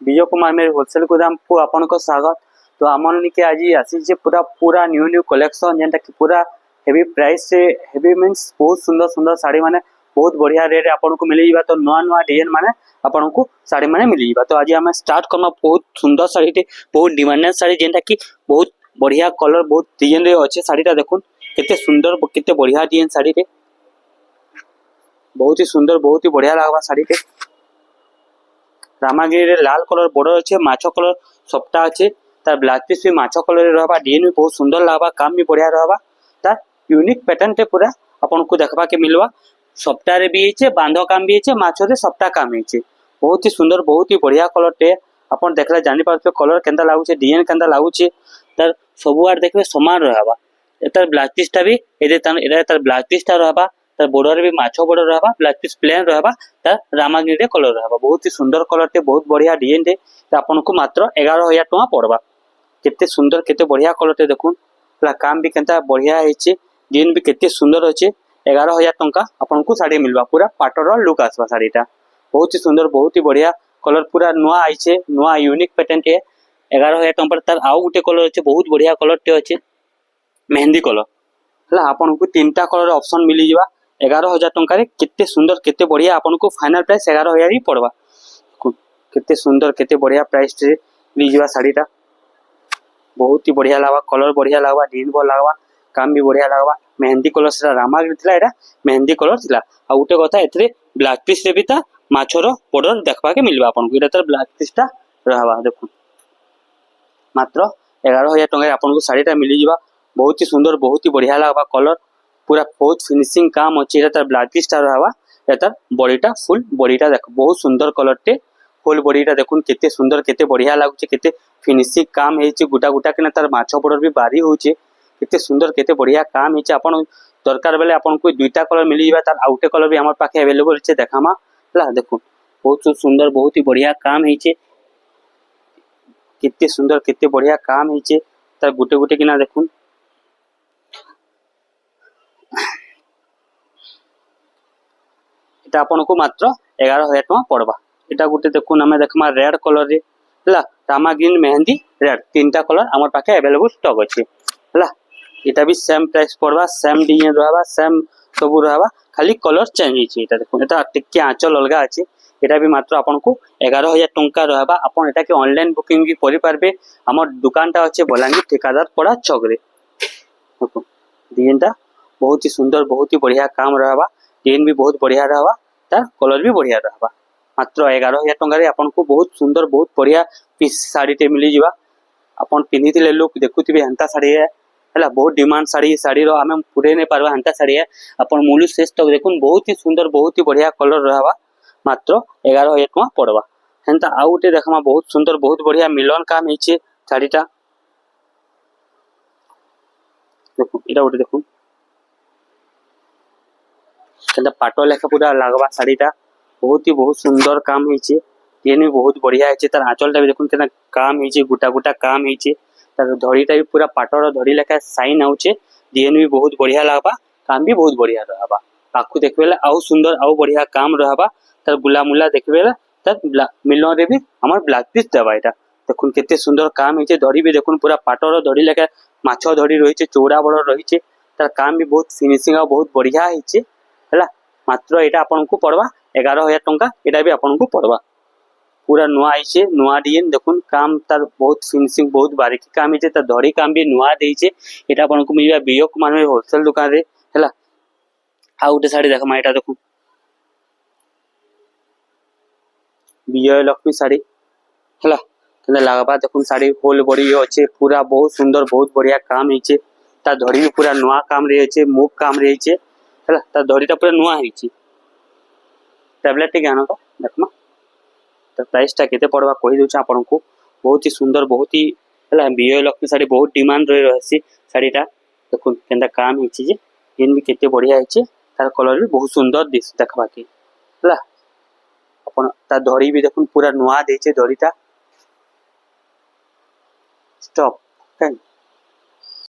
विजय कुमार मेरे होलसेल गोदाम को आपन को स्वागत। तो आमन के आज आसी पूरा पूरा न्यू न्यू कलेक्शन जेनटा कि पूरा हेवी प्राइस से हेवी मीन्स बहुत सुंदर सुंदर साड़ी माने बहुत बढ़िया रेट आपन को मिल जावा। तो नुआ नुआ डिजाइन माने आपन को साड़ी माने मिल जावा। तो आज आम स्टार्ट करना बहुत सुंदर साड़ी टे बहुत डिमांडेड साड़ी जेनटा कि बहुत बढ़िया कलर बहुत डिजाइन रे अच्छे साड़ीटा देखुन केते सुंदर केते बढ़िया डिजाइन साड़ी टे बहुत ही सुंदर बहुत ही बढ़िया लागबा साड़ी टे। रामागिरी रे लाल कलर बॉर्डर अच्छे माछो कलर सप्ता अच्छे तार ब्लाउज पीस भी माछो कलर रे रहबा डिजाइन भी बहुत सुंदर लागबा काम भी बढ़िया रहबा तार यूनिक पैटर्न टे पूरा आपन को देखबा के मिलवा। सप्ता रे भी हेचे बांधो काम भी हेचे माछो रे सप्ता काम हेचे बहुत ही सुंदर बहुत ही बढ़िया कलर टे आपन देखला जानि पारबे कलर केंदा लागुचे डिजाइन केंदा लागुचे तार सब आर देखबे समान रहबा। एतार ब्लाउज पीस टा भी एदे तार ब्लाउज पीस टा रहबा तार बॉर्डर भी माछो बॉर्डर रहबा ब्लाउज पीस प्लेन रहबा तार रामागिरी रे कलर रहबा बहुत ही सुंदर कलर टे बहुत बढ़िया डिजाइन टे आपन को मात्र 11,000 टका पड़बा। केते सुंदर केते बढ़िया कलर टे देखुन पूरा काम भी केंता बढ़िया हेचे डिजाइन भी केते सुंदर अच्छे 11,000 टका आपन को साड़ी मिलबा पूरा पाटर लुक आसबा साड़ीटा बहुत ही सुंदर बहुत ही बढ़िया कलर पूरा नुआ आइछे नुआ यूनिक पैटर्न टे 11,000 टका पर तार आउ गुटे कलर अच्छे बहुत बढ़िया कलर टे अच्छे मेहंदी कलर हला आपन को तीनटा कलर ऑप्शन मिली जिवा 11,000 टका रे केते सुंदर केते बढ़िया आपन को फाइनल प्राइस 11,000 ही पड़वा। केते सुंदर केते बढ़िया प्राइस रे मिली जिवा साड़ीटा बहुत ही बढ़िया लागबा कलर बढ़िया लागबा डिजाइन भल लागबा काम भी बढ़िया लागबा मेहंदी कलर से रामागिरी थिला एटा मेहंदी कलर थिला आ उटे कथा एथरे ब्लाउज पीस रे भी ता माछोर बॉर्डर देखबा के मिलबा आपन को एटा तर ब्लाउज पीस टा रहबा देखुन मात्र 11,000 टका आपन को साड़ीटा मिली जिवा बहुत ही सुंदर बहुत ही बढ़िया लागबा कलर पूरा बहुत फिनिशिंग काम अच्छे एटा तर ब्लाउज पीस टा रहबा एटा बॉडीटा फुल बॉडीटा देख बहुत सुंदर कलर टे फुल बॉडीटा देखुन केते सुंदर केते बढ़िया लागुचे केते फिनिशिंग काम हेचे गुटा गुटा के तार माछो बॉर्डर भी बारी होचे केते सुंदर केते बढ़िया काम हेचे आपन दरकार बेले आपन को दुईटा कलर मिली जिवा तार आउटे कलर भी हमर पाखे अवेलेबल छे देखामा हला देखुन बहुत सुंदर बहुत ही बढ़िया काम हेचे केते सुंदर केते बढ़िया काम हेचे तार गुटे गुटे किना देखुन एटा आपन को मात्र 11,000 टका पड़बा। एटा गुटे देखुन हमें देखमा रेड कलर रे हला रामा ग्रीन मेहंदी रेड तीनटा कलर हमर पाखे अवेलेबल स्टॉक अछि हला एटा भी सेम प्राइस पड़बा सेम डिजाइन रहबा सेम सब रहबा खाली कलर चेंज हिची एटा देखुन एटा टिके आंचल अलगा अछि एटा भी मात्र आपन को 11,000 टका रहबा। आपन एटा के ऑनलाइन बुकिंग भी करि पारबे हमर दुकानटा अछि बलांगी ठेकेदार पड़ा चौक रे देखुन डिजाइनटा बहुत ही सुंदर बहुत ही बढ़िया काम रहबा डिजाइन भी बहुत बढ़िया रहबा तार कलर भी बढ़िया रहबा मात्र 11,000 टका रे आपन को बहुत सुंदर बहुत बढ़िया पीस साड़ी टे मिली जिवा आपन पिनिथिले लोक देखुथिबे हंता साड़ी है हला बहुत डिमांड साड़ी रो हमें पूरे नै पारबा हंता साड़ी है आपन मूल्य शेष तक देखुन बहुत ही सुंदर बहुत ही बढ़िया कलर रहबा मात्र 11,000 टका पड़बा। हंता आउटे देखमा बहुत सुंदर बहुत बढ़िया मिलन काम हिचे साड़ीटा देखुन इटा उठे देखुन केंता पाटो लेखा पूरा लागबा साड़ीटा बहुत सुंदर काम हिचे डिजाइन भी बहुत बढ़िया हिचे तार आंचलटा भी देखुन केना काम हिचे गुटा गुटा काम हिचे तार धड़ीटा भी पूरा पाटोर धड़ी लेखा साइन आउचे डिजाइन भी बहुत बढ़िया लागबा काम भी बहुत बढ़िया रहबा आखु देखबेला आउ सुंदर आउ बढ़िया काम रहबा तार गुला मुला देखबेला तार मिलन रे भी हमर ब्लाउज पीस देबा एटा देखुन केते सुंदर काम हिचे धड़ी भी देखुन पूरा पाटोर धड़ी लेखा माछो धड़ी रहिचे चौड़ा बड़ रहिचे तार काम भी बहुत फिनिशिंग आ बहुत बढ़िया हिचे हला मात्र एटा आपन को पड़वा 11,000 टका एटा भी आपन को पड़वा पूरा नुआ आइछे नुआ डिजाइन देखुन काम तार बहुत फिनिशिंग बहुत बारीकी काम हिचे तार धड़ी काम भी नुआ देइछे एटा आपन को मिलबा विजय कुमार में होलसेल दुकान रे हला आ उटे साड़ी देखमा एटा देखुन विजय लक्ष्मी साड़ी हला केना लागबा देखुन साड़ी होल बड़ी अच्छे पूरा बहुत सुंदर बहुत बढ़िया काम हिचे तार धड़ी भी पूरा नुआ काम रे हिचे मुख काम रे हिचे हला तार धड़ीटा पूरा नुआ हिचे टैबलेट टे ज्ञान देखमा तो प्राइस टा केते पड़वा कहि दोछ आपन को बहुत ही सुंदर बहुत ही हला विजय लक्ष्मी साड़ी बहुत डिमांड रही रहसी साड़ीटा देखुन केंदा काम हिची जे इन भी केते बढ़िया हिची तार कलर भी बहुत सुंदर दिस देखबा के हला अपन तार धड़ी भी देखुन पूरा नुआ देछे धड़ीटा स्टॉप